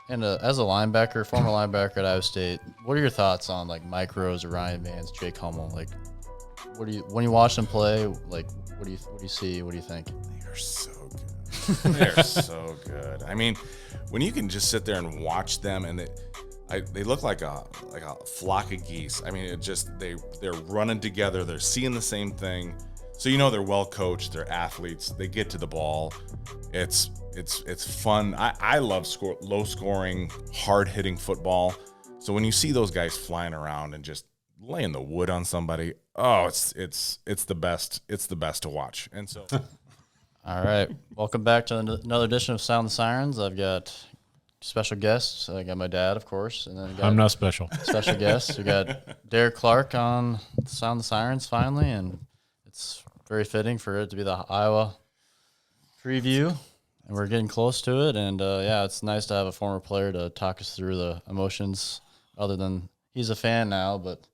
And as a linebacker, former linebacker at Iowa State, what are your thoughts on like Mike Rose or Ryan Vance, Jake Hummel? Like, when you watch them play? Like, what do you see? What do you think? They're so good. They're so good. I mean, when you can just sit there and watch them, and they look like a flock of geese. I mean, they're running together. They're seeing the same thing. So they're well coached. They're athletes. They get to the ball. It's fun. I love low scoring, hard hitting football. So when you see those guys flying around and just laying the wood on somebody, it's the best. It's the best to watch. And so, all right, welcome back to another edition of Sound the Sirens. I've got special guests. I got my dad, of course, and then I'm not special. Special guests. We got Derrick Clark on Sound the Sirens finally, and it's very fitting for it to be the Iowa preview, and we're getting close to it. And it's nice to have a former player to talk us through the emotions. Other than he's a fan now, but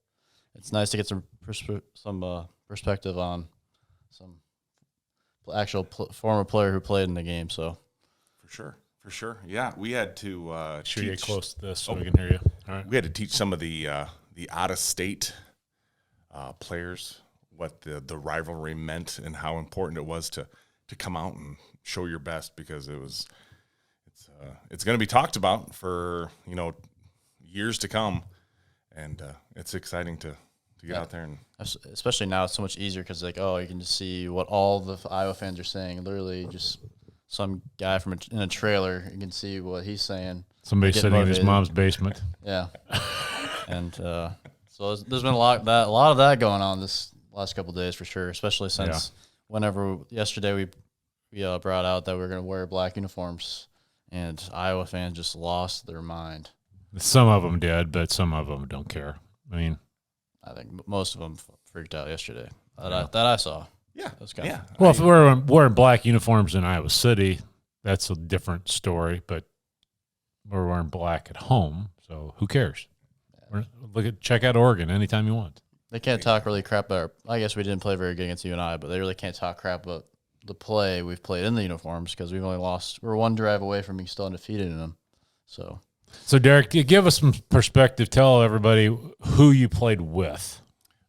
it's nice to get some perspective on some actual former player who played in the game. So, for sure, yeah, we had to should get close to this so we can hear you. All right, we had to teach some of the out of state players what the rivalry meant and how important it was to come out and show your best, because it's going to be talked about for years to come, and it's exciting to get out there. And especially now it's so much easier because you can just see what all the Iowa fans are saying. Literally just some guy in a trailer, you can see what he's saying. Somebody sitting in his mom's basement. Yeah. And so there's been a lot of that going on this last couple of days for sure, especially since yesterday we brought out that we were going to wear black uniforms, and Iowa fans just lost their mind. Some of them did, but some of them don't care. I mean, I think most of them freaked out yesterday that I saw. Yeah, that's kind of. Well, if we're wearing black uniforms in Iowa City, that's a different story. But we're wearing black at home, so who cares? Check out Oregon anytime you want. They can't talk really crap about. I guess we didn't play very good against UNI, but they really can't talk crap about the play we've played in the uniforms because we've only lost. We're one drive away from being still undefeated in them. So Derek, give us some perspective. Tell everybody who you played with.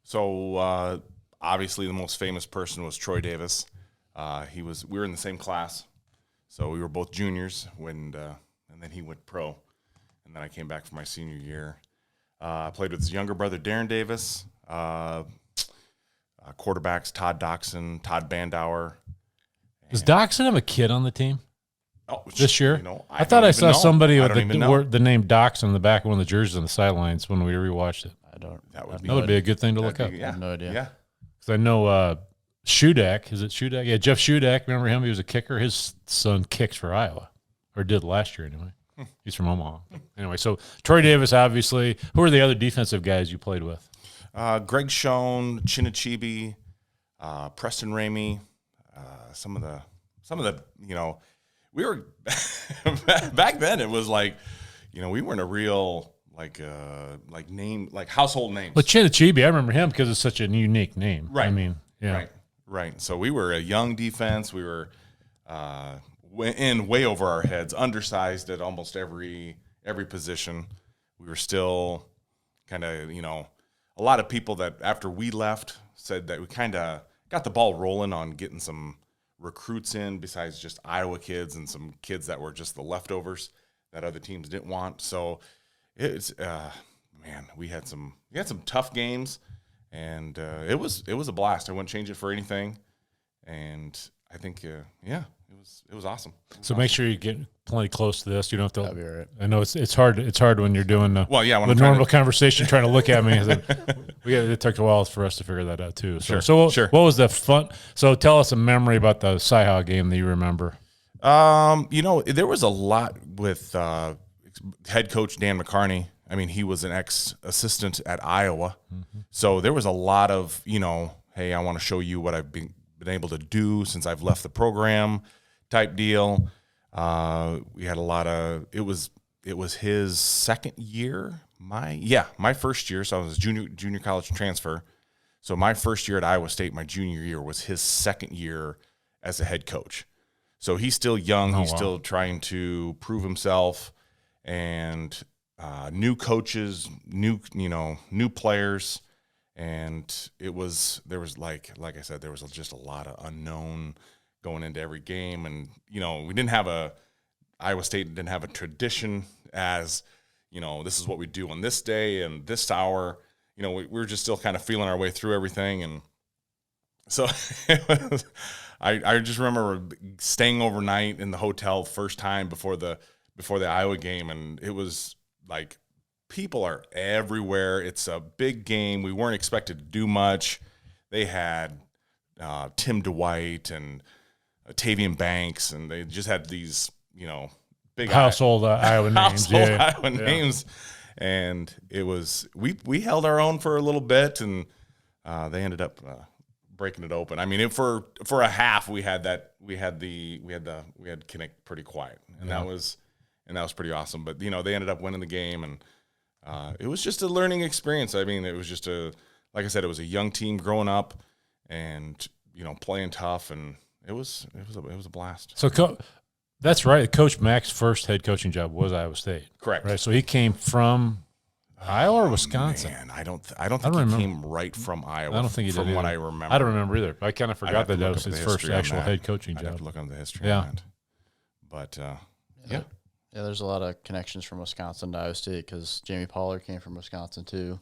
So obviously, the most famous person was Troy Davis. We were in the same class, so we were both juniors and then he went pro, and then I came back for my senior year. I played with his younger brother, Darren Davis. Quarterbacks, Todd Doxson, Todd Bandauer. Does Doxson have a kid on the team this year? I thought I saw somebody with the name Doxson on the back of one of the jerseys on the sidelines when we rewatched it. That would be a good thing to look up. I have no idea. Yeah. Because I know Shudak. Is it Shudak? Yeah, Jeff Shudak. Remember him? He was a kicker. His son kicks for Iowa, or did last year anyway. He's from Omaha. Anyway, so Troy Davis, obviously. Who are the other defensive guys you played with? Greg Schoen, Chinachibi, Preston Ramey, some of the we were back then. It was like we weren't a real name, like household names. But Chinachibi, I remember him because it's such a unique name. Right. I mean, yeah. Right. So we were a young defense. We were way over our heads, undersized at almost every position. We were still kind of a lot of people that after we left said that we kind of got the ball rolling on getting some recruits in besides just Iowa kids and some kids that were just the leftovers that other teams didn't want. So it's we had some tough games, and it was a blast. I wouldn't change it for anything, and I think it was awesome. So make sure you get plenty close to this. You don't have to. That'll be all right. I know it's hard. It's hard when you're doing the normal conversation, trying to look at me. It took a while for us to figure that out too. So Sure. What was the fun? So tell us a memory about the Cy-Hawk game that you remember. There was a lot with head coach Dan McCarney. I mean, he was an ex-assistant at Iowa, so there was a lot of hey, I want to show you what I've been able to do since I've left the program, type deal. We had a lot of it was his second year. My first year. So I was a junior college transfer. So my first year at Iowa State, my junior year, was his second year as a head coach. So he's still young. He's still trying to prove himself. and new coaches, new players, and there was like I said, there was just a lot of unknown going into every game, and Iowa State didn't have a tradition as this is what we do on this day and this hour. We were just still kind of feeling our way through everything, and so I just remember staying overnight in the hotel first time before the Iowa game, and it was like people are everywhere. It's a big game. We weren't expected to do much. They had Tim Dwight and Tavian Banks, and they just had these big household Iowa names. Iowa names, and it was we held our own for a little bit, and they ended up breaking it open. I mean, for a half, we had Kinnick pretty quiet, and that was pretty awesome. But they ended up winning the game, and it was just a learning experience. I mean, it was just like I said, it was a young team growing up, and playing tough, and it was a blast. So that's right. Coach Mack's first head coaching job was Iowa State. Correct. Right. So he came from Iowa or Wisconsin? Man, I don't think he came right from Iowa. I don't think he did. From either. what I remember, I don't remember either. I kind of forgot that was his first actual head coaching job. I'd have to look on the history Yeah. on that. But Yeah, there's a lot of connections from Wisconsin to Iowa State because Jamie Pollard came from Wisconsin too.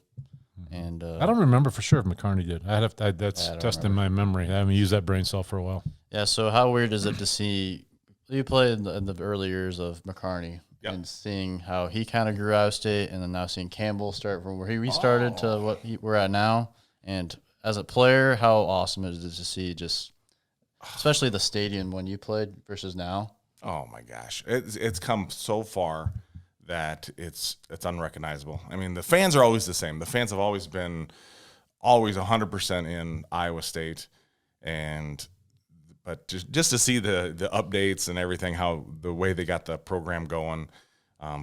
And I don't remember for sure if McCarney did. That's testing my memory. I haven't used that brain cell for a while. Yeah, so how weird is it to see you play in the early years of McCarney and seeing how he kind of grew Iowa State, and then now seeing Campbell start from where he restarted to what we're at now. And as a player, how awesome it is to see just, especially the stadium when you played versus now. Oh my gosh, it's come so far that it's unrecognizable. I mean, the fans are always the same. The fans have always been 100% in Iowa State, but just to see the updates and everything, how the way they got the program going,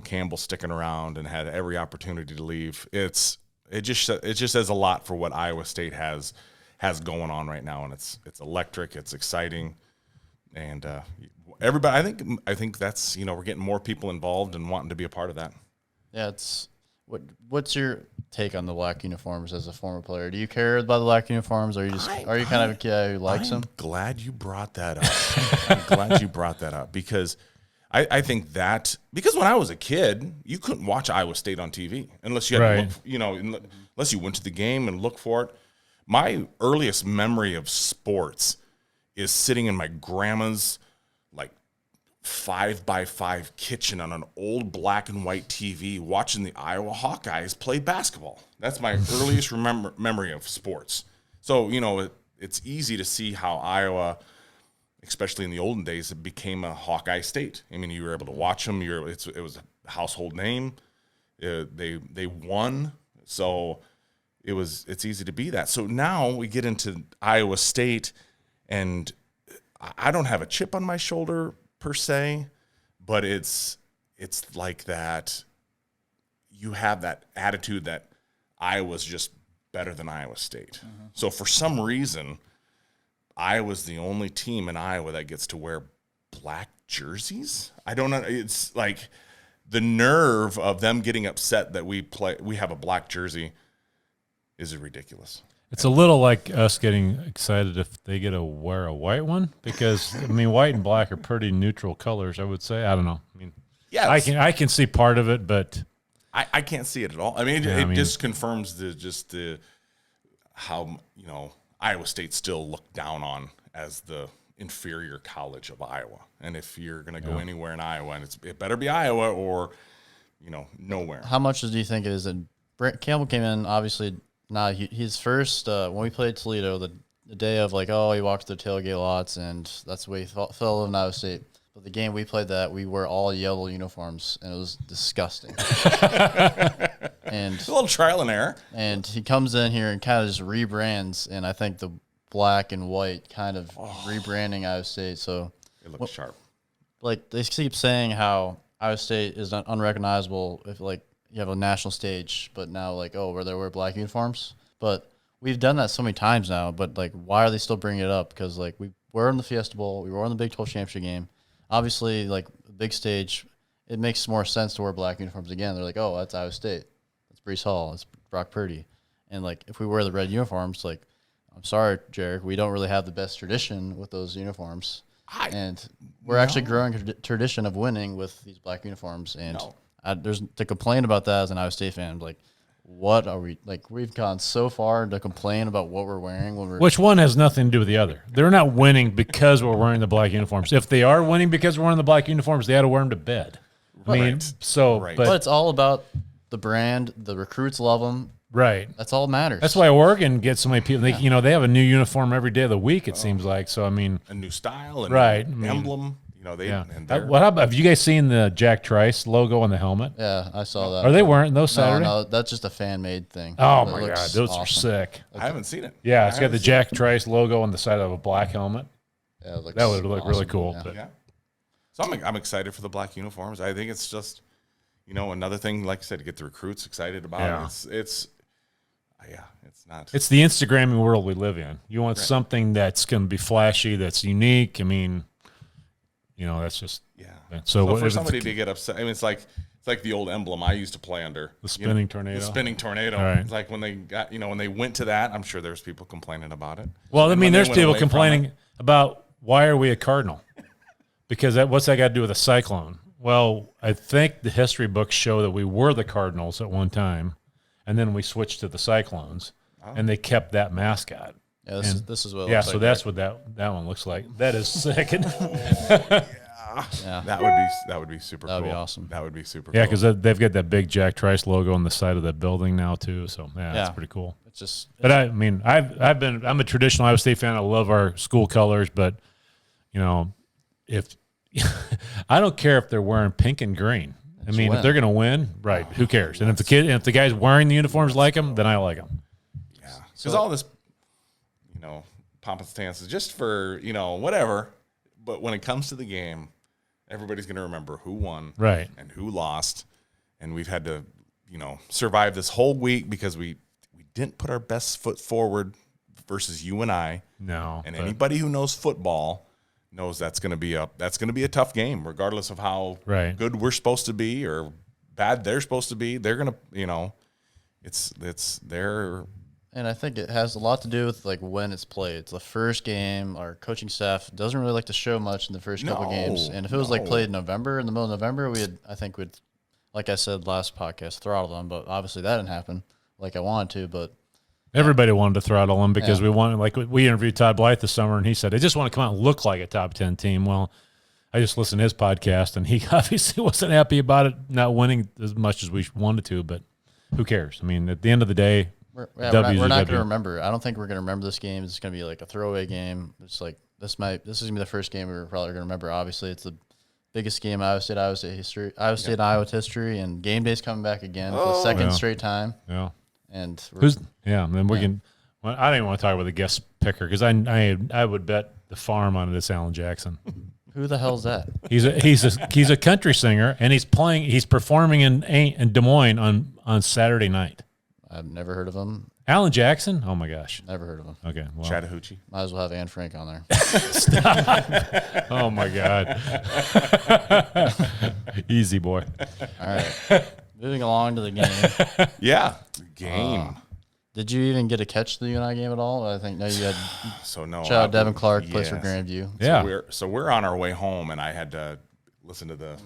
Campbell sticking around and had every opportunity to leave. It just says a lot for what Iowa State has going on right now, and it's electric, it's exciting, and everybody. I think that's we're getting more people involved and wanting to be a part of that. Yeah, what's your take on the black uniforms as a former player? Do you care about the black uniforms, or are you kind of a guy who likes them? Glad you brought that up. I'm glad you brought that up because I think that because when I was a kid, you couldn't watch Iowa State on TV unless you had to look, unless you went to the game and looked for it. My earliest memory of sports is sitting in my grandma's 5x5 kitchen on an old black and white TV watching the Iowa Hawkeyes play basketball. That's my earliest memory of sports. So, it's easy to see how Iowa, especially in the olden days, it became a Hawkeye state. I mean, you were able to watch them. It was a household name. They won. So it's easy to be that. So now we get into Iowa State, and I don't have a chip on my shoulder per se, but it's like that. You have that attitude that Iowa's just better than Iowa State. Mm-hmm. So for some reason, Iowa's the only team in Iowa that gets to wear black jerseys. I don't know. It's like the nerve of them getting upset that we have a black jersey is ridiculous. It's a little like us getting excited if they get to wear a white one because, white and black are pretty neutral colors, I would say. I don't know. Yeah, I can see part of it, but I can't see it at all. It just confirms how Iowa State still looked down on as the inferior college of Iowa. And if you're going to go anywhere in Iowa, and it better be Iowa or nowhere. How much do you think it is that Campbell came in, obviously – now, his first, when we played Toledo, the day of he walked the tailgate lots, and that's the way he fell in Iowa State. But the game we played we wore all yellow uniforms, and it was disgusting. And a little trial and error. And he comes in here and kind of just rebrands, and I think the black and white kind of rebranding Iowa State. So it looks sharp. They keep saying how Iowa State is unrecognizable if you have a national stage, but now where they wear black uniforms. But we've done that so many times now. But why are they still bringing it up? Because we were in the Fiesta Bowl, we were in the Big 12 championship game. Obviously, the big stage it makes more sense to wear black uniforms again. They're like, oh, that's Iowa State. That's Breece Hall. That's Brock Purdy. And, like, if we wear the red uniforms, like, I'm sorry, Derrik, we don't really have the best tradition with those uniforms. And we're actually growing a tradition of winning with these black uniforms. And there's to complain about that as an Iowa State fan. Like, what are we – like, we've gone so far to complain about what we're wearing when we're – Which one has nothing to do with the other? They're not winning because we're wearing the black uniforms. If they are winning because we're wearing the black uniforms, they ought to wear them to bed. I mean, so Right. but it's all about the brand. The recruits love them. right. That's all that matters. That's why Oregon gets so many people. They, they have a new uniform every day of the week, it seems like. So, I mean. A new style, a Right. new emblem. They Yeah. and they're What about, have you guys seen the Jack Trice logo on the helmet? Yeah, I saw that. Are they wearing those Saturday? No, that's just a fan-made thing. Oh, It my looks God. Those are awesome. sick. I haven't seen it. Yeah, it's got the Jack Trice logo on the side of a black helmet. Yeah, it looks That would look really awesome. cool. Yeah. But Yeah. So I'm excited for the black uniforms. I think it's just, another thing, like I said, to get the recruits excited about Yeah. it. It's not. it's the Instagramming world we live in. You want something that's going to be flashy, that's unique. I mean, that's just So what for if somebody it's to get upset, I mean, it's like the old emblem I used to play under. the spinning tornado. The spinning tornado. All right. It's like when they got, when they went to that, I'm sure there's people complaining about it. Well, I And mean, when they there's went people away from complaining it- about why are we a Cardinal? Because what's that got to do with a cyclone? Well, I think the history books show that we were the Cardinals at one time, and then we switched to the Cyclones, and they kept that mascot. Yeah, this is what. It Yeah, looks so like that's what that one looks like. That is sick. Yeah, That would be super That would cool. be awesome. That would be super Yeah, cool. because they've got that big Jack Trice logo on the side of that building now too. So that's pretty cool. it's just. But I mean, I'm a traditional Iowa State fan. I love our school colors, but if I don't care if they're wearing pink and green. I mean, if they're going to win, right? Who cares? And if the guy's wearing the uniforms like them, then I like them. Yeah, because all this, pomp and stance is just for whatever. But when it comes to the game, everybody's going to remember who won, Right. and who lost, and we've had to survive this whole week because we didn't put our best foot forward versus you and I. No, And but- anybody who knows football knows that's going to be a tough game, regardless of how good we're supposed to be or bad they're supposed to be. They're going to, it's their. And I think it has a lot to do with like when it's played. It's the first game. Our coaching staff doesn't really like to show much in the first couple games. And if it was like played in November, in the middle of November, we'd, like I said last podcast, throttle them. But obviously that didn't happen like I wanted to. But everybody wanted to throttle them because we wanted, like we interviewed Todd Blythe this summer, and he said, I just want to come out and look like a top 10 team. Well, I just listened to his podcast, and he obviously wasn't happy about it not winning as much as we wanted to, but who cares? I mean, at the end of the day, we're W's not are going to W. remember. I don't think we're going to remember this game. It's going to be like a throwaway game. It's like this is going to be the first game we're probably going to remember. Obviously, it's the biggest game Iowa State history, Iowa history, and game day's coming back again for the second straight time. yeah. And Then we can. Well, I don't even want to talk about the guest picker because I would bet the farm on it. It's Alan Jackson. who the hell's that? He's a country singer, and he's performing in Des Moines on Saturday night. I've never heard of him. Alan Jackson? Oh my gosh. Never heard of him. Okay. Well, Chattahoochee. Might as well have Anne Frank on there. oh my God. Easy boy. All right. Moving along to the game. Yeah, game. Did you even get to catch the UNI game at all? I think no, you had. So no. Shout out Devin Clark, plays for yes. Grandview. Yeah. So we're on our way home, and I had to listen to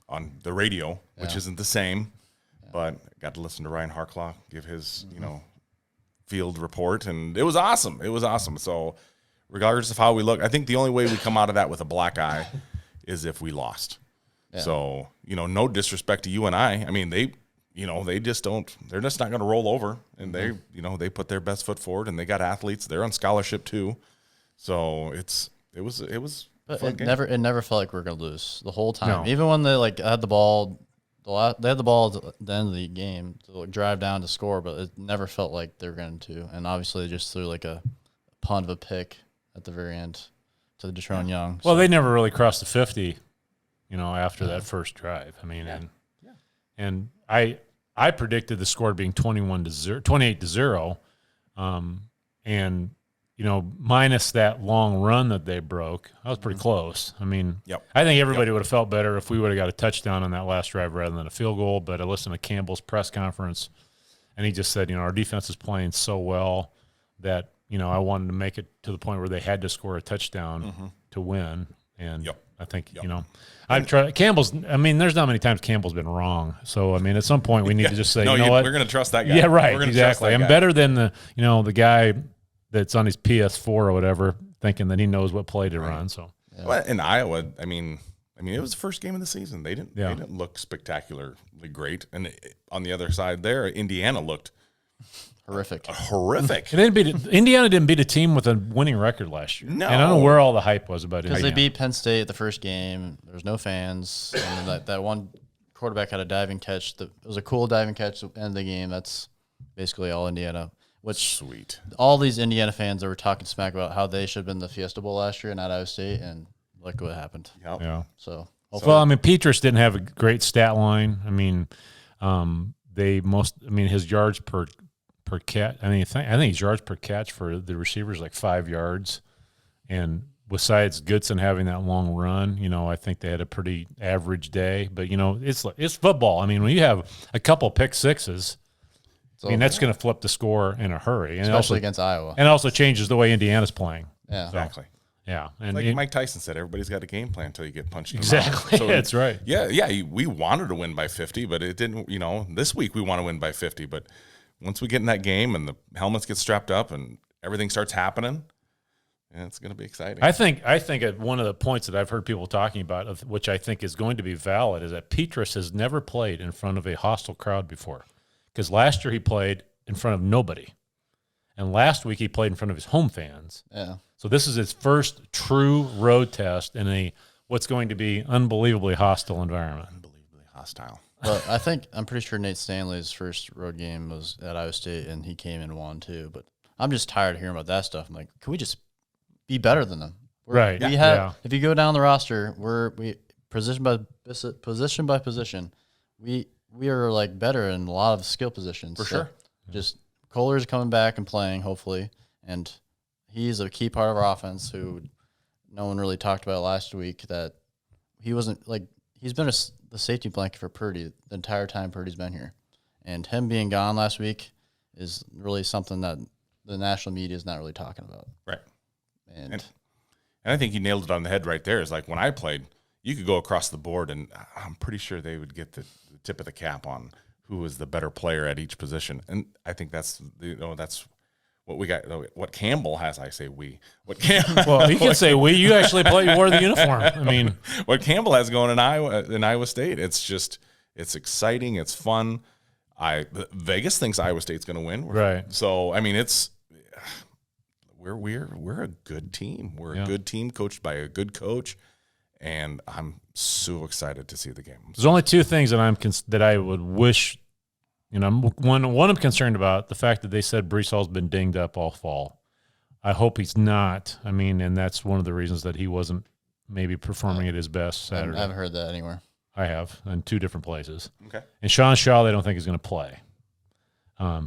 on the radio, which isn't the same, but got to listen to Ryan Harklaw give his field report, and it was awesome. It was awesome. So regardless of how we look, I think the only way we come out of that with a black eye is if we lost. Yeah. So no disrespect to UNI. I mean they just don't. They're just not going to roll over, and they put their best foot forward, and they got athletes. They're on scholarship too, so it was. But fun it game. never felt like we were gonna lose the whole time. No. Even when they had the ball, they had the ball at the end of the game to drive down to score, but it never felt like they were going to. And obviously, they just threw like a punt of a pick at the very end to the Deshaun Young. Well, they never really crossed the 50, after that first drive. I mean, and I predicted the score being 28-0, and minus that long run that they broke, that was pretty close. I mean, Yep. I think everybody would have felt better if we would have got a touchdown on that last drive rather than a field goal. But I listened to Campbell's press conference, and he just said, our defense is playing so well that, I wanted to make it to the point where they had to score a touchdown to win. And I think, I've tried Campbell's. I mean, there's not many times Campbell's been wrong. So, I mean, at some point we need to just say, what? We're going to trust that guy. Yeah, right. We're Exactly. I'm better than the guy that's on his PS4 or whatever, thinking that he knows what play to run. So, Well, in Iowa, I mean, it was the first game of the season. They didn't look spectacularly great. And on the other side there, Indiana looked horrific. Indiana didn't beat a team with a winning record last year. No. And I don't know where all the hype was about it. Because they beat Penn State the first game. There was no fans. And then that one quarterback had a diving catch. It was a cool diving catch at the end of the game. That's basically all Indiana. Which sweet. All these Indiana fans that were talking smack about how they should have been the Fiesta Bowl last year and not Iowa State, and look what happened. Yep. Yeah. So, Petrus didn't have a great stat line. I mean, his yards per catch. I think his yards per catch for the receivers like 5 yards, and besides Goodson having that long run, I think they had a pretty average day. But it's football. I mean, when you have a couple pick sixes. That's going to flip the score in a hurry. And especially against Iowa. And it also changes the way Indiana's playing. Yeah. Exactly. Yeah. And like Mike Tyson said, everybody's got a game plan until you get punched in the exactly. mouth. So, that's right. Yeah, we wanted to win by 50, but it didn't, this week we want to win by 50. But once we get in that game and the helmets get strapped up and everything starts happening, it's going to be exciting. I think one of the points that I've heard people talking about, which I think is going to be valid, is that Petrus has never played in front of a hostile crowd before. Because last year he played in front of nobody. And last week he played in front of his home fans. Yeah. So this is his first true road test in what's going to be unbelievably hostile environment. Unbelievably hostile. But I'm pretty sure Nate Stanley's first road game was at Iowa State, and he came and won too. But I'm just tired of hearing about that stuff. I'm like, can we just be better than them? Right. If you go down the roster, we position by position, we are like better in a lot of skill positions. For sure. Just Kohler's coming back and playing, hopefully. And he's a key part of our offense who no one really talked about last week, that he wasn't he's been the safety blanket for Purdy the entire time Purdy's been here. And him being gone last week is really something that the national media is not really talking about. Right. And I think you nailed it on the head right there. Is like when I played, you could go across the board, and I'm pretty sure they would get the tip of the cap on who was the better player at each position. And I think that's what we got. What Campbell has, I say we. What Campbell? Well, you can say we. You actually wore the uniform. I mean, what Campbell has going in Iowa State. It's exciting. It's fun. Vegas thinks Iowa State's going to win. Right. So I mean, we're a good team. We're a good team coached by a good coach. And I'm so excited to see the game. There's only two things that I would wish. One I'm concerned about, the fact that they said Breece Hall's been dinged up all fall. I hope he's not. I mean, and that's one of the reasons that he wasn't maybe performing at his best Saturday. I haven't heard that anywhere. I have in 2 different places. Okay. And Sean Shaw, they don't think is going to play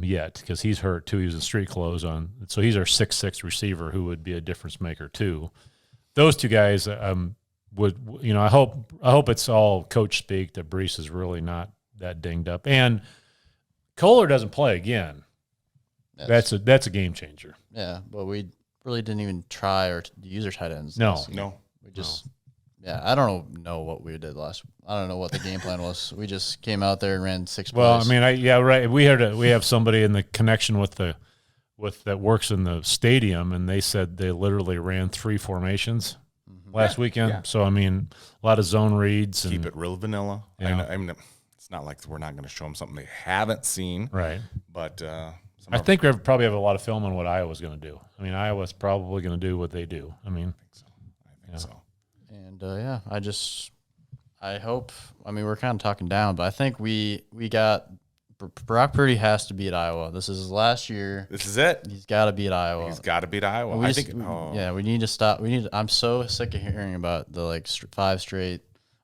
yet because he's hurt too. He was in street clothes on, so he's our 6'6" receiver who would be a difference maker too. Those 2 guys. I hope it's all coach speak that Breece is really not that dinged up, and Kohler doesn't play again. That's a game changer. Yeah, but we really didn't even try or use our tight ends. No. We just I don't know what we did last. I don't know what the game plan was. We just came out there and ran 6 plays. Well, I mean, right. We have somebody in the connection with that works in the stadium, and they said they literally ran 3 formations. Last weekend. Yeah. So, I mean, a lot of zone reads. Keep it real vanilla. Yeah. I mean, it's not like we're not going to show them something they haven't seen. Right. But I think we probably have a lot of film on what Iowa's going to do. I mean, Iowa's probably going to do what they do. I mean, I think so. And, I hope – I mean, we're kind of talking down, but I think we got – Brock Purdy has to beat Iowa. This is his last year. This is it. He's got to beat Iowa. He's got to beat Iowa. We need to stop. I'm so sick of hearing about the 5 straight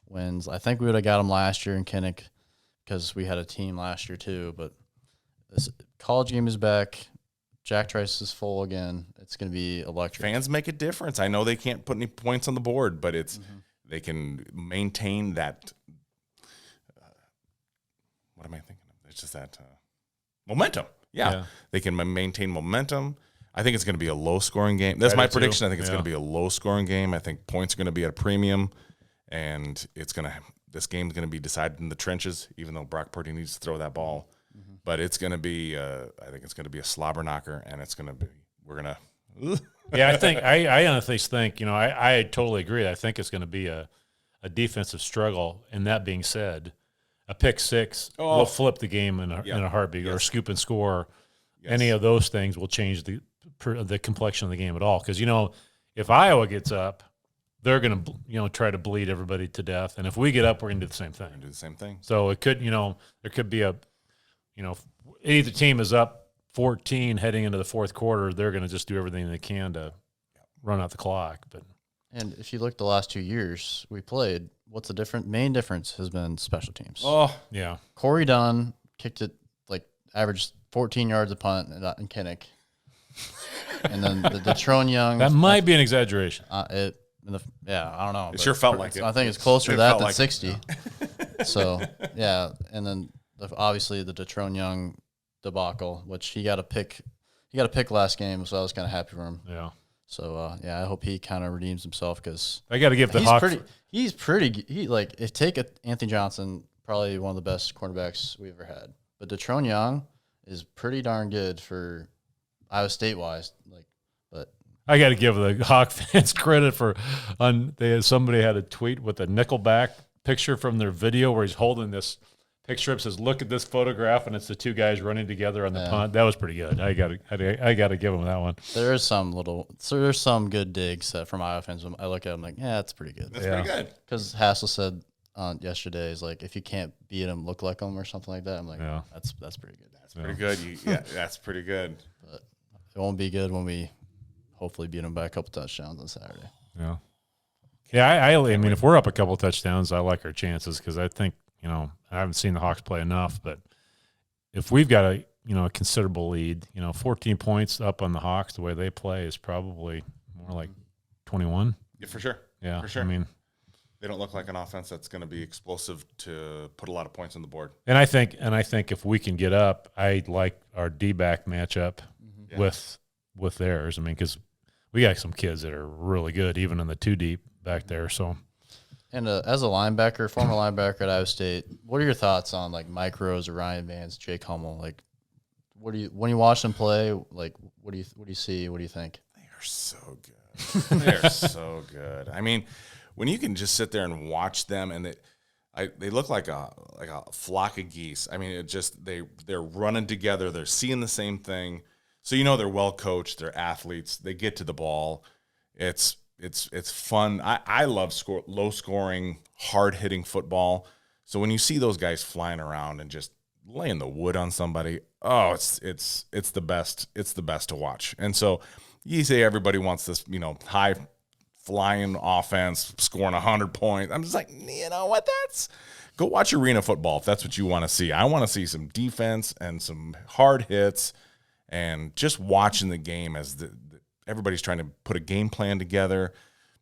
wins. I think we would have got him last year in Kinnick because we had a team last year too. But this college game is back. Jack Trice is full again, it's going to be electric. Fans make a difference. I know they can't put any points on the board, but they can maintain that. What am I thinking of? It's just that momentum. Yeah, they can maintain momentum. I think it's going to be a low-scoring game. That's my prediction. I think it's going to be a low-scoring game. I think points are going to be at a premium, and this game's going to be decided in the trenches, even though Brock Purdy needs to throw that ball. But it's going to be, I think it's going to be a slobber knocker, and it's going to be, we're going to. Yeah, I honestly think, I totally agree. I think it's going to be a defensive struggle. And that being said, a pick six will flip the game in a heartbeat, or a scoop and score. Yes. Any of those things will change the complexion of the game at all. Because, if Iowa gets up, they're going to, try to bleed everybody to death. And if we get up, we're going to do the same thing. Do the same thing. So it could, there could be either team is up 14 heading into the fourth quarter, they're going to just do everything they can to run out the clock. And if you look the last 2 years we played, what's the main difference has been special teams. Oh, yeah. Corey Dunn kicked it, averaged 14 yards a punt in Kinnick. And then the Detrone Young. That might be an exaggeration. I don't know. It sure felt like it. I think it's closer to that than 60. So, yeah. And then obviously the Detrone Young debacle, which he got a pick last game, so I was kind of happy for him. Yeah. So, I hope he kind of redeems himself, because I got to give the Hawks. He's pretty. Anthony Johnson, probably one of the best cornerbacks we ever had. But Detrone Young is pretty darn good for Iowa State wise. But I got to give the Hawk fans credit for somebody had a tweet with a Nickelback picture from their video where he's holding this picture up, says, "Look at this photograph," and it's the two guys running together on the punt. That was pretty good. I got to give him that one. There's some good digs from Iowa fans. I look at them like, yeah, that's pretty good. That's pretty good. Because Hassel said yesterday is if you can't beat them, look like them, or something like that. I'm like, that's pretty good. That's pretty good. That's pretty good. But it won't be good when we hopefully beat them by a couple touchdowns on Saturday. Yeah. Yeah, I mean, if we're up a couple touchdowns, I like our chances, because I think, I haven't seen the Hawks play enough, but if we've got a considerable lead, 14 points up on the Hawks, the way they play is probably more like 21. Yeah, for sure. Yeah, for sure. I mean, they don't look like an offense that's going to be explosive to put a lot of points on the board. And I think if we can get up, I like our D-back matchup with theirs. I mean, because we got some kids that are really good, even in the 2 deep back there. So. And as a former linebacker at Iowa State, what are your thoughts on Mike Rose or Ryan Vance, Jake Hummel? When you watch them play, what do you see? What do you think? They are so good. They're so good. I mean, when you can just sit there and watch them, and they look like a flock of geese. I mean, they're running together. They're seeing the same thing. So they're well coached. They're athletes. They get to the ball. It's fun. I love low scoring, hard hitting football. So when you see those guys flying around and just laying the wood on somebody, it's the best. It's the best to watch. And so you say everybody wants this, high flying offense, scoring 100 points. I'm just like, you know what? Go watch arena football if that's what you want to see. I want to see some defense and some hard hits, and just watching the game as everybody's trying to put a game plan together,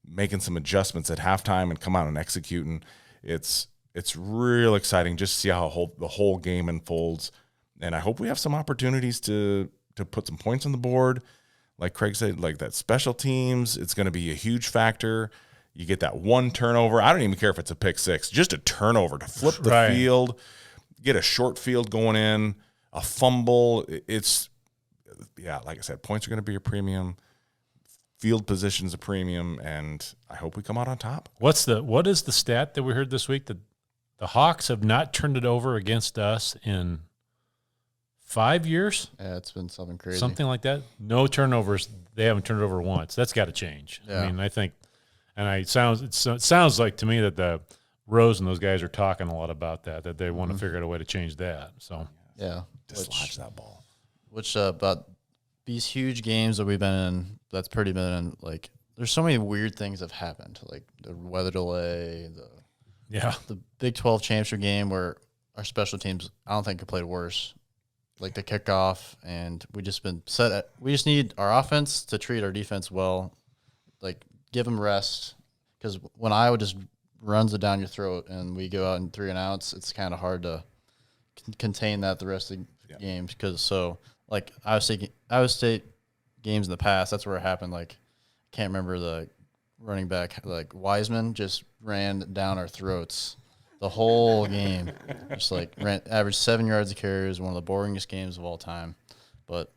making some adjustments at halftime and come out and executing. It's real exciting just to see how the whole game unfolds. And I hope we have some opportunities to put some points on the board. Like Craig said, that special teams, it's going to be a huge factor. You get that one turnover. I don't even care if it's a pick six, just a turnover to flip the field, get a short field going in, a fumble. Like I said, points are going to be a premium. Field position's a premium, and I hope we come out on top. What is the stat that we heard this week? That the Hawks have not turned it over against us in 5 years? Yeah, it's been something crazy. Something like that. No turnovers. They haven't turned it over once. That's got to change. Yeah. I mean, I think, and it sounds like to me that the Rose and those guys are talking a lot about that they want to figure out a way to change that. So yeah, dislodge that ball. Which about these huge games that we've been in, that's pretty been in, there's so many weird things that have happened, like the weather delay, the Big 12 championship game where our special teams, I don't think, could play worse. like the kickoff, and we just been set. We just need our offense to treat our defense well, like give them rest, because when Iowa just runs it down your throat and we go out in 3 and outs, it's kind of hard to contain that the rest of the games. Because like Iowa State games in the past, that's where it happened. Like I can't remember the running back, like Wiseman just ran down our throats the whole game. Just like averaged 7 yards a carry. It was one of the boringest games of all time. But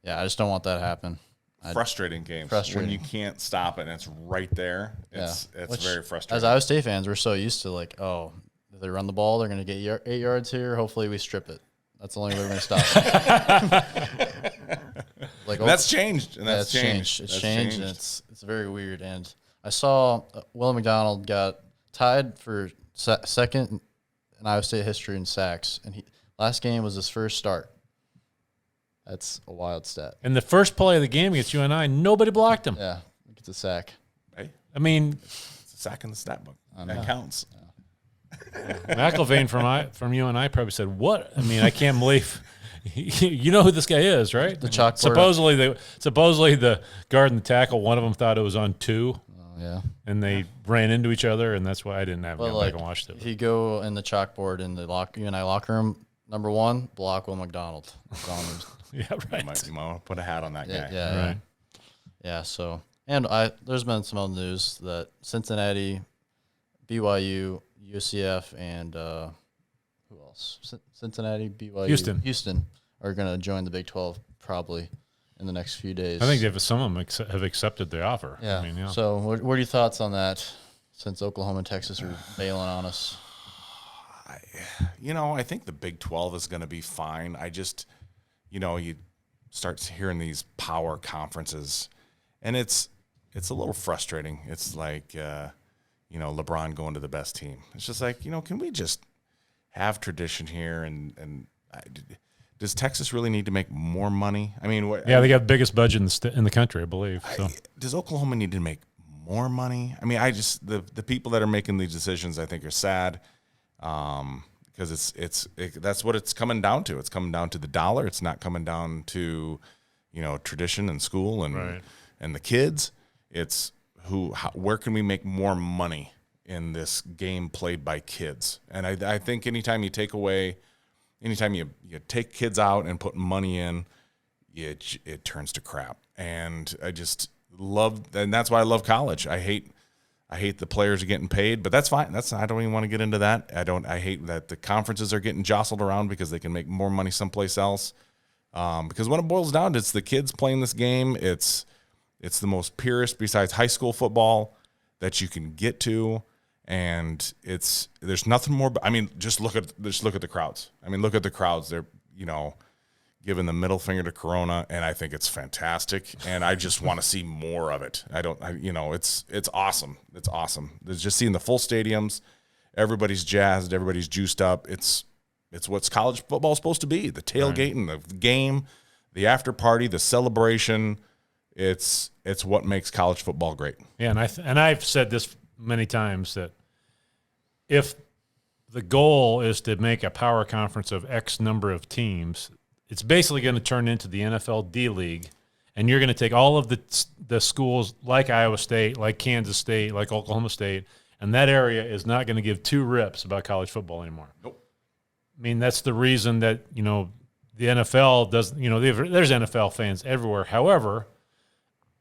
yeah, I just don't want that to happen. Frustrating games. Frustrating. When you can't stop it and it's right there. It's very frustrating. As Iowa State fans, we're so used to like, oh, if they run the ball, they're going to get 8 yards here. Hopefully we strip it. That's the only way we're going to stop it. Like, that's changed. And that's changed. It's changed, and it's very weird. And I saw Will McDonald got tied for second in Iowa State history in sacks, and last game was his first start. That's a wild stat. And the first play of the game against UNI, nobody blocked him. Yeah, it's a sack. Hey, I mean, it's a sack in the stat book. That counts. McIlvain from UNI probably said, "What? I mean, I can't believe." You know who this guy is, right? The chalkboard. Supposedly the guard and the tackle, one of them thought it was on 2. Yeah. And they ran into each other, and that's why I didn't have to go back and watch it. If you go in the chalkboard in the UNI locker room, number 1, block Will McDonald. Yeah, right. You might want to put a hat on that guy. Yeah. Right. Yeah, so and there's been some other news that Cincinnati, BYU, UCF, and who else? Cincinnati, BYU, Houston are going to join the Big 12 probably in the next few days. I think some of them have accepted the offer. Yeah. I mean, yeah. So what are your thoughts on that, since Oklahoma and Texas are bailing on us? I think the Big 12 is going to be fine. I just, you start hearing these power conferences, and it's a little frustrating. It's like, LeBron going to the best team. It's just like, can we just have tradition here? And does Texas really need to make more money? I mean, they got the biggest budget in the country, I believe. So. Does Oklahoma need to make more money? I mean, the people that are making these decisions, I think, are sad, because that's what it's coming down to. It's coming down to the dollar. It's not coming down to, tradition and school and the kids. It's where can we make more money in this game played by kids? And I think anytime you take kids out and put money in, it turns to crap. And I just and that's why I love college. I hate the players are getting paid, but that's fine. I don't even want to get into that. I hate that the conferences are getting jostled around because they can make more money someplace else. Because when it boils down to, it's the kids playing this game. It's the most purest, besides high school football, that you can get to. And there's nothing more. I mean, just look at the crowds. I mean, look at the crowds. They're giving the middle finger to Corona, and I think it's fantastic. And I just want to see more of it. It's awesome. It's awesome. It's just seeing the full stadiums. Everybody's jazzed. Everybody's juiced up. It's what's college football supposed to be. The tailgating, the game, the after party, the celebration. It's what makes college football great. Yeah, and I've said this many times, that if the goal is to make a power conference of X number of teams, it's basically going to turn into the NFL D League, and you're going to take all of the schools like Iowa State, like Kansas State, like Oklahoma State, and that area is not going to give 2 rips about college football anymore. Nope. I mean, that's the reason that, the NFL doesn't, there's NFL fans everywhere. However,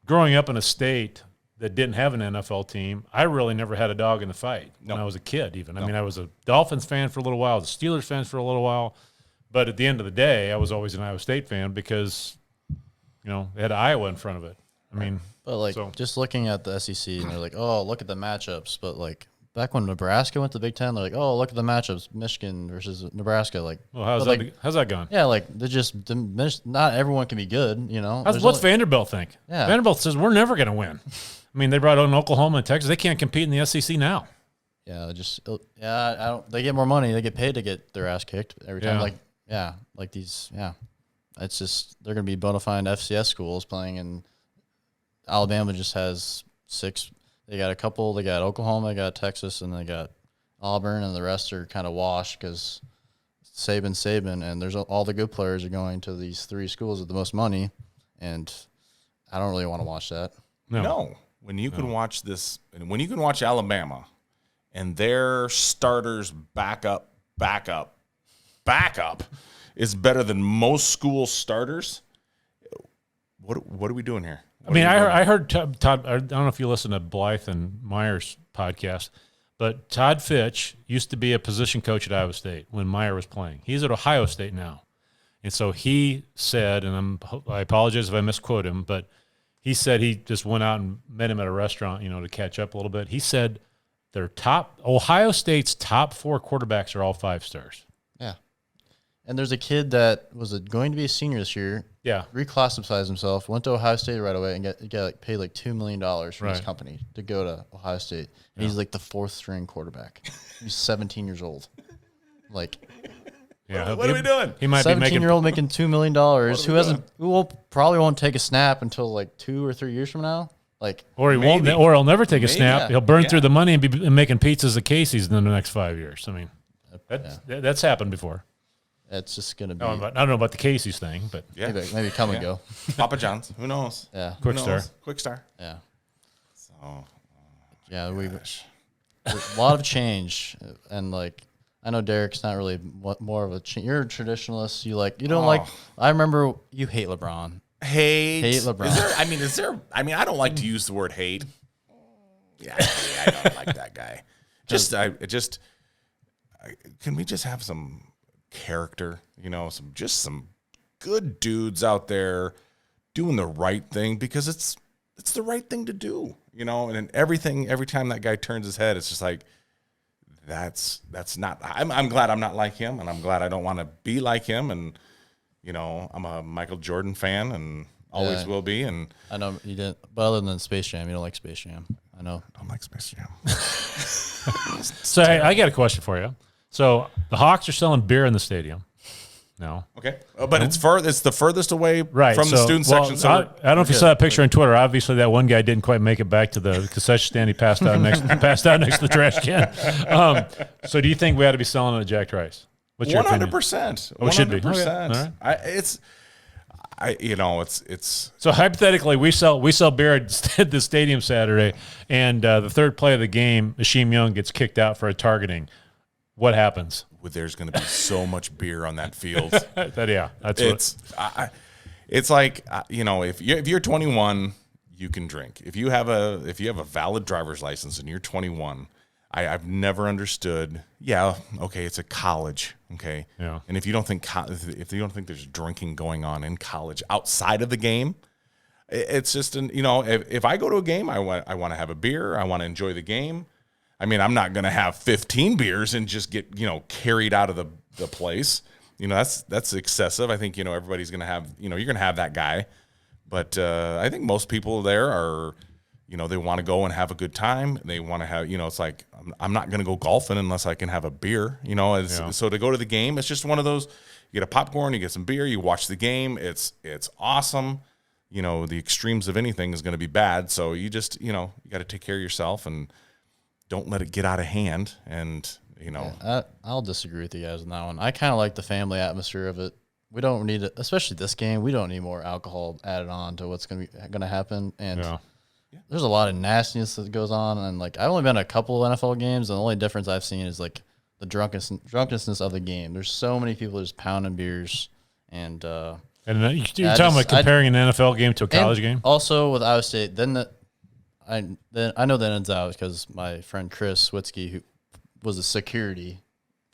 growing up in a state that didn't have an NFL team, I really never had a dog in the fight when I was a kid even. I mean, I was a Dolphins fan for a little while, the Steelers fan for a little while, but at the end of the day, I was always an Iowa State fan because, they had Iowa in front of it. I mean, but just looking at the SEC, and they're like, oh, look at the matchups. But like back when Nebraska went to the Big Ten, they're like, oh, look at the matchups, Michigan versus Nebraska. Like, well, how's that going? Yeah, like they just diminished. Not everyone can be good, What's Vanderbilt think? Yeah. Vanderbilt says we're never going to win. I mean, they brought on Oklahoma and Texas. They can't compete in the SEC now. Yeah, I don't. They get more money. They get paid to get their ass kicked every time. It's just they're going to be bona fide FCS schools playing, and Alabama just has 6. They got a couple. They got Oklahoma, they got Texas, and they got Auburn, and the rest are kind of washed because Saban, and there's all the good players are going to these 3 schools with the most money, and I don't really want to watch that. No. When you can watch this, and when you can watch Alabama and their starters backup is better than most school starters, what are we doing here? I heard Todd. I don't know if you listen to Blythe and Meyer's podcast, but Todd Fitch used to be a position coach at Iowa State when Meyer was playing. He's at Ohio State now. And so he said, and I apologize if I misquote him, but he said he just went out and met him at a restaurant, to catch up a little bit. He said Ohio State's top 4 quarterbacks are all 5 stars. Yeah. And there's a kid that was going to be a senior this year. Yeah. Reclassified himself, went to Ohio State right away, and got paid like $2 million from his company to go to Ohio State. And he's like the 4th string quarterback. He's 17 years old. Like, yeah, what are we doing? He might be 17-year-old making $2 million who probably won't take a snap until like 2 or 3 years from now. Like, or he'll never take a snap. Yeah. He'll burn through the money and be making pizzas at Casey's in the next 5 years. I mean, that's happened before. It's just going to be. I don't know about the Casey's thing, but maybe come and go. Papa John's. Who knows? Yeah. Quick Star. Quick Star. Yeah. So, yeah, there's a lot of change, and like I know Derrick's not really more of a. You're a traditionalist. You don't like. I remember you hate LeBron. Hate LeBron. Is there? I don't like to use the word hate. Yeah, I don't like that guy. Can we just have some character? Some good dudes out there doing the right thing because it's the right thing to do. And then every time that guy turns his head, it's just like that's not. I'm glad I'm not like him, and I'm glad I don't want to be like him. And I'm a Michael Jordan fan, and always will be. And I know you didn't, but other than Space Jam, you don't like Space Jam. I know. I don't like Space Jam. So hey, I got a question for you. So the Hawks are selling beer in the stadium. No. Okay, but it's the furthest away from the student section. So I don't know if you saw that picture on Twitter. Obviously, that one guy didn't quite make it back to the concession stand. He passed out next to the trash can. So, do you think we ought to be selling it at Jack Trice? What's your opinion? 100%. Oh, it should be. 100%. Okay. It's. So hypothetically, we sell beer at the stadium Saturday, and the third play of the game, Ashim Young gets kicked out for a targeting. What happens? There's going to be so much beer on that field. It's like if you're 21, you can drink. If you have a valid driver's license and you're 21, I've never understood. Yeah, okay, it's a college, okay. Yeah. And if you don't think there's drinking going on in college outside of the game, it's just if I go to a game, I want to have a beer. I want to enjoy the game. I'm not going to have 15 beers and just get, carried out of the place. That's excessive. I think, everybody's going to have, you're going to have that guy. But I think most people there are, they want to go and have a good time. They want to have, it's like, I'm not going to go golfing unless I can have a beer, So to go to the game, it's just one of those, you get a popcorn, you get some beer, you watch the game. It's awesome. The extremes of anything is going to be bad. So you just, you got to take care of yourself and don't let it get out of hand. And, I'll disagree with you guys on that one. I kind of like the family atmosphere of it. We don't need it, especially this game. We don't need more alcohol added on to what's going to happen. And there's a lot of nastiness that goes on. And like, I've only been to a couple of NFL games, and the only difference I've seen is like the drunkenness of the game. There's so many people just pounding beers, and you're talking about comparing an NFL game to a college game. Also with Iowa State, I know that ends out because my friend Chris Witzke, who was a security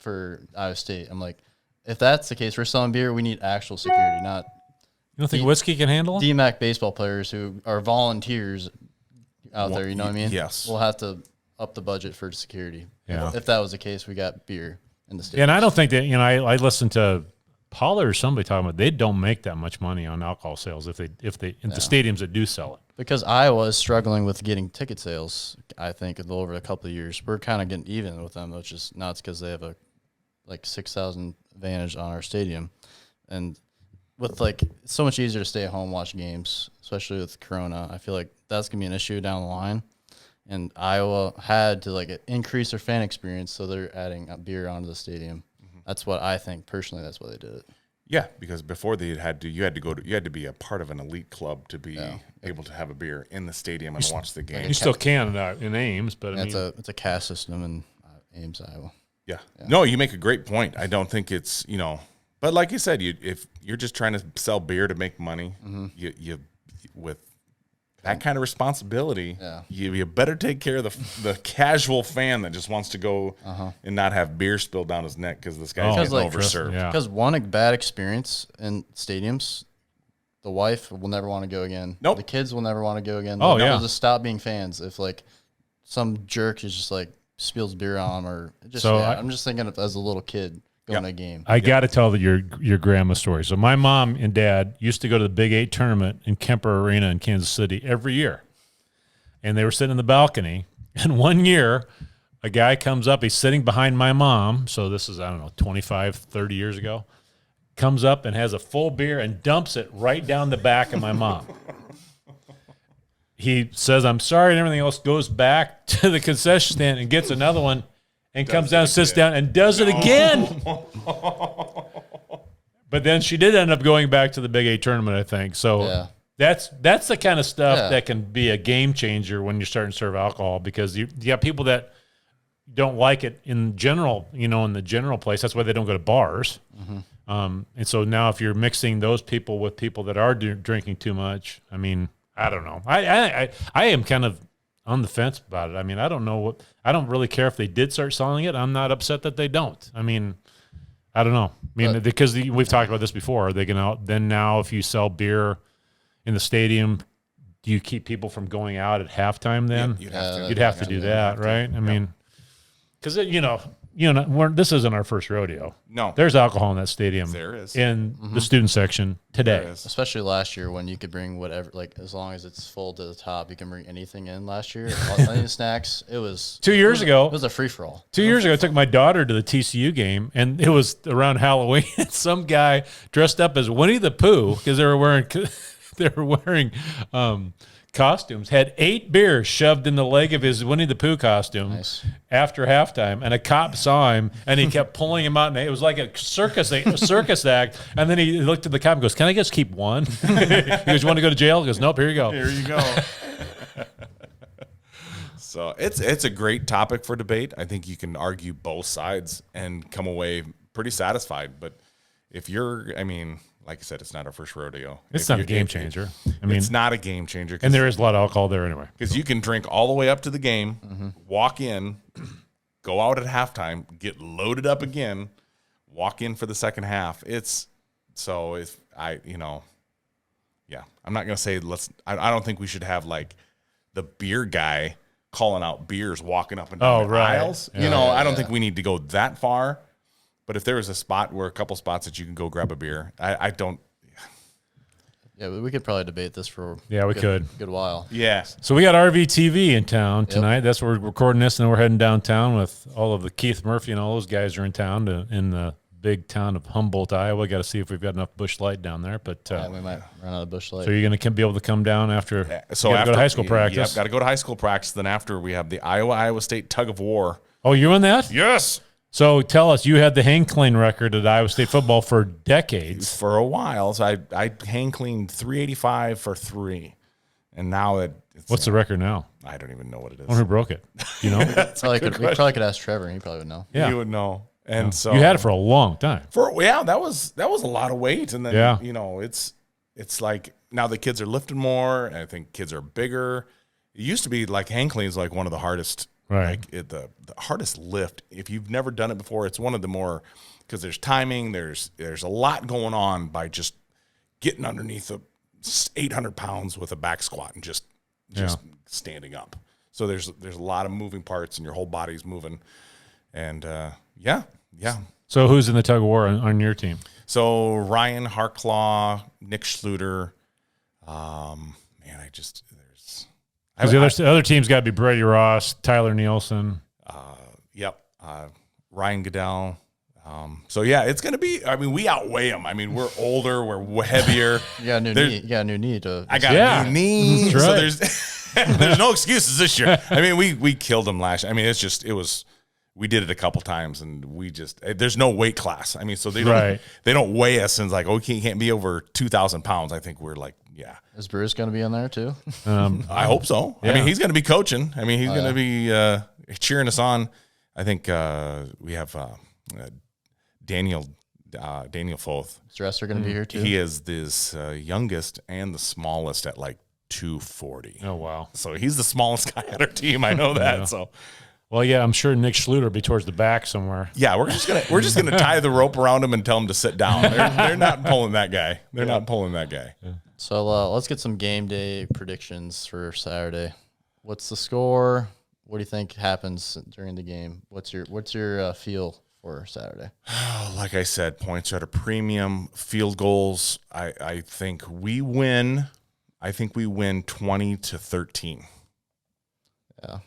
for Iowa State, I'm like, if that's the case, we're selling beer, we need actual security, not. You don't think Witzke can handle it? DMAC baseball players who are volunteers out there, you know what I mean? Yes. We'll have to up the budget for security. Yeah. If that was the case, we got beer in the state. Yeah, and I don't think that, I listened to Pollard or somebody talking about they don't make that much money on alcohol sales if they the stadiums that do sell it. Because Iowa is struggling with getting ticket sales, I think, over a couple of years. We're kind of getting even with them, which is nuts because they have a 6,000 advantage on our stadium. And with it's so much easier to stay at home, watch games, especially with Corona. I feel like that's going to be an issue down the line. And Iowa had to increase their fan experience, so they're adding a beer onto the stadium. That's what I think personally. That's why they did it. Yeah, because before you had to be a part of an elite club to be able to have a beer in the stadium and watch the game. You still can in Ames, but I mean, it's a caste system in Ames, Iowa. Yeah. No, you make a great point. I don't think it's, but like you said, if you're just trying to sell beer to make money, you with that kind of responsibility, you better take care of the casual fan that just wants to go and not have beer spilled down his neck because this guy's getting overserved. Yeah. Because one bad experience in stadiums, the wife will never want to go again. Nope. The kids will never want to go again. Oh, They'll yeah. just stop being fans if like some jerk is just like spills beer on them or just. So I'm just thinking of as a little kid going to a game. I got to tell your grandma story. So my mom and dad used to go to the Big 8 tournament in Kemper Arena in Kansas City every year. And they were sitting in the balcony. And one year, a guy comes up. He's sitting behind my mom. So this is, 25, 30 years ago. Comes up and has a full beer and dumps it right down the back of my mom. He says, I'm sorry, and everything else, goes back to the concession stand and gets another one. And comes down, sits down, and does it again. But then she did end up going back to the Big 8 tournament, I think. So that's the kind of stuff that can be a game changer when you're starting to serve alcohol because you got people that don't like it in general, in the general place. That's why they don't go to bars. And so now if you're mixing those people with people that are drinking too much, I mean, I don't know. I am kind of on the fence about it. I mean, I don't know I don't really care if they did start selling it. I'm not upset that they don't. I mean, I don't know. I mean, because we've talked about this before. Are they going to then now if you sell beer in the stadium, do you keep people from going out at halftime then? Yeah, you'd have to do that, right? I mean, because this isn't our first rodeo. No. There's alcohol in that stadium. There is. In the student section today. There is. Especially last year when you could bring whatever, like as long as it's full to the top, you can bring anything in last year. Any snacks. It was 2 years ago. It was a free for all. 2 years ago, I took my daughter to the TCU game, and it was around Halloween. And some guy dressed up as Winnie the Pooh because they were wearing costumes, had 8 beers shoved in the leg of his Winnie the Pooh costume after halftime, and a cop saw him, and he kept pulling him out, and it was like a circus act, and then he looked at the cop and goes, can I just keep one? He goes, you want to go to jail? He goes, nope, here you go. Here you go. So it's a great topic for debate. I think you can argue both sides and come away pretty satisfied, but if you're, like I said, it's not our first rodeo. It's not a game changer. It's not a game changer. And there is a lot of alcohol there anyway. Because you can drink all the way up to the game, walk in, go out at halftime, get loaded up again, walk in for the second half. I'm not going to say I don't think we should have like the beer guy calling out beers walking up and down the aisles. Yeah. I don't think we need to go that far. But if there was a couple spots that you can go grab a beer, I don't. Yeah, we could probably debate this for we could. good while. Yeah. So we got RVTV in town tonight. That's where we're recording this, and then we're heading downtown with all of the Keith Murphy and all those guys are in town in the big town of Humboldt, Iowa. Got to see if we've got enough Busch Light down there. But we might run out of Busch Light. So you're going to be able to come down after. So after go to high school practice. Yep, got to go to high school practice. Then after we have the Iowa State tug of war. Oh, you're in that? Yes. So tell us, you had the hang clean record at Iowa State football for decades. For a while, so I hang cleaned 385 for 3, and now what's the record now? I don't even know what it is. I wonder who broke it. You know, we probably could ask Trevor, and he probably would know. Yeah, he would know. And so you had it for a long time. That was a lot of weight, and then it's like now the kids are lifting more, and I think kids are bigger. It used to be like hang clean is like one of the hardest. Right. Like the hardest lift. If you've never done it before, it's one of the more because there's timing. There's a lot going on by just getting underneath 800 pounds with a back squat and just standing up. So there's a lot of moving parts and your whole body's moving. And yeah. So who's in the tug of war on your team? So Ryan Harklaw, Nick Schluter. Because the other team's got to be Brady Ross, Tyler Nielsen. Ryan Goodell. So yeah, it's going to be. We outweigh them. We're older. We're heavier. You got a new knee. I got a new knee. That's right. So there's no excuses this year. We killed them last year. It we did it a couple times, and we just there's no weight class. I mean, so they Right. don't weigh us and it's like, okay, you can't be over 2,000 pounds. I think we're like, yeah. Is Bruce going to be in there too? I hope so. I mean, he's going to be coaching. I mean, he's going to be cheering us on. I think we have Daniel Foth. Is Dresser going to be here too? He is this youngest and the smallest at like 240. Oh, wow. So he's the smallest guy at our team. I know that. So. Well, yeah, I'm sure Nick Schluter will be towards the back somewhere. Yeah, we're just gonna tie the rope around him and tell him to sit down. They're not pulling that guy. They're not pulling that guy. Yeah. So let's get some game day predictions for Saturday. What's the score? What do you think happens during the game? What's your feel for Saturday? Like I said, points are at a premium. Field goals. I think we win. I think we win 20-13. Yeah,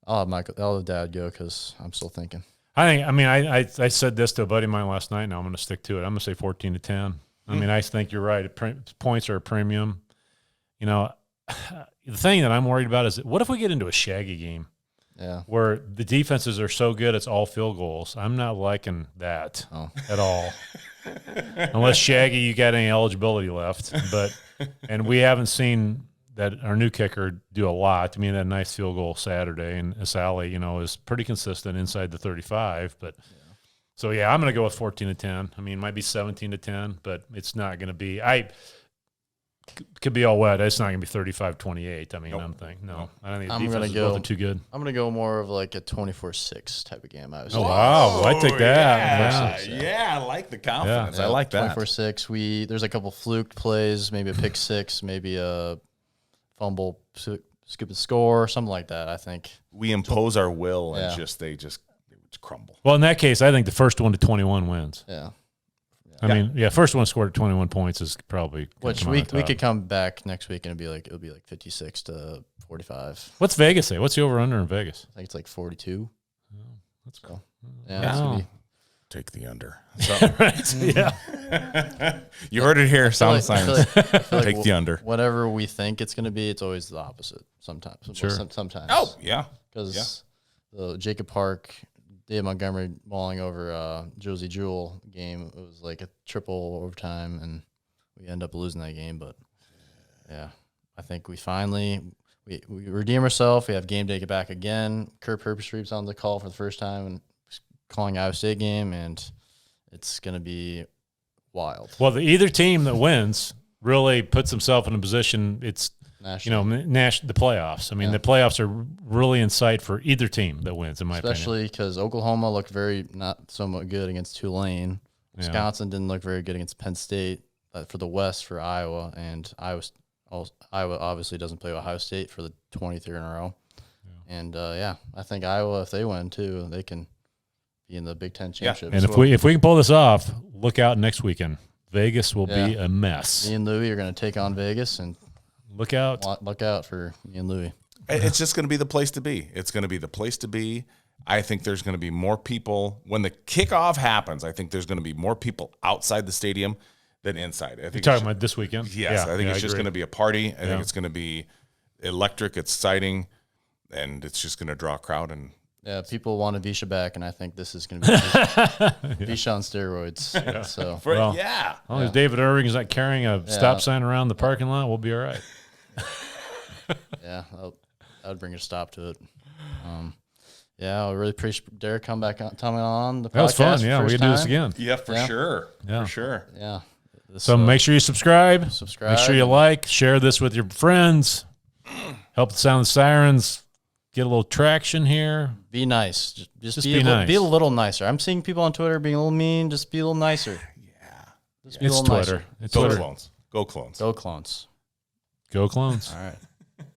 I'll have Dad go because I'm still thinking. I said this to a buddy of mine last night. Now I'm going to stick to it. I'm going to say 14-10. I mean, I think you're right. Points are a premium. You know, the thing that I'm worried about is what if we get into a shaggy game? Yeah. Where the defenses are so good, it's all field goals. I'm not liking that at all. Unless Shaggy, you got any eligibility left. And we haven't seen that our new kicker do a lot. I mean, that nice field goal Saturday, and Sally, is pretty consistent inside the 35. But so yeah, I'm going to go with 14-10. I mean, it might be 17-10, but it's not going to be. Could be all wet. It's not going to be 35-28. I mean, Nope. I'm thinking no. I don't think I'm the gonna defense is go- nothing too good. I'm gonna go more of like a 24-6 type of game. Oh wow, I take that. Yeah, I like the confidence. Yeah. I like that. 24-6. There's a couple fluke plays, maybe a pick six, maybe a fumble, scoop and score, something like that. I think. We impose our will and Yeah. they just crumble. Well, in that case, I think the first one to 21 wins. Yeah. I mean, first one scored 21 points is probably gonna Which come we out on top. could come back next week and it'll be like 56-45. What's Vegas say? What's the over under in Vegas? I think it's like 42. That's cool. Yeah, that's gonna be. Take the under. Right. Yeah. You heard it here. I Sound feel science. like Take the under. Whatever we think it's going to be, it's always the opposite. Sometimes. Sure. Sometimes. Oh, yeah. Because the Jacob Park, Dave Montgomery mauling over Josie Jewell game, it was like a triple overtime, and we end up losing that game. But yeah, I think we finally we redeem ourselves. We have game day back again. Kurt Purpestreet's on the call for the first time and calling Iowa State game, and it's going to be wild. Well, either team that wins really puts themselves in a position. It's National. the playoffs. I mean, the playoffs are really in sight for either team that wins, in my opinion. Especially because Oklahoma looked not so much good against Tulane. Wisconsin didn't look very good against Penn State for the West for Iowa, and Iowa obviously doesn't play Ohio State for the 23rd in a row. Yeah. And I think Iowa, if they win too, they can be in the Big Ten championship. And if we can pull this off, look out next weekend. Vegas will be a mess. Me and Louie are going to take on Vegas, and look out. Look out for me and Louie. It's just going to be the place to be. It's going to be the place to be. I think there's going to be more people when the kickoff happens. I think there's going to be more people outside the stadium than inside. I think You're talking about this weekend? Yes, I think it's just agree. going to be a party. I think it's going to be electric, exciting, and it's just going to draw a crowd. And Yeah, people want Visha back, and I think this is going to be Visha on steroids. Yeah. So Well, as long as David Irving is not carrying a stop sign around the parking lot, we'll be all right. yeah, that would bring a stop to it. I really appreciate Derek coming on the podcast. That was fun. Yeah, we first could do this time. again. yeah, for sure. Yeah. For sure. Yeah. So make sure you subscribe. Make sure you like, share this with your friends. Help the Sound of Sirens get a little traction here. Be nice. Just be nice. Be a little nicer. I'm seeing people on Twitter being a little mean. Just be a little nicer. Just be a It's little Twitter. nicer. It's Go Twitter. clones. Go clones. Go clones. Go Clones. All right.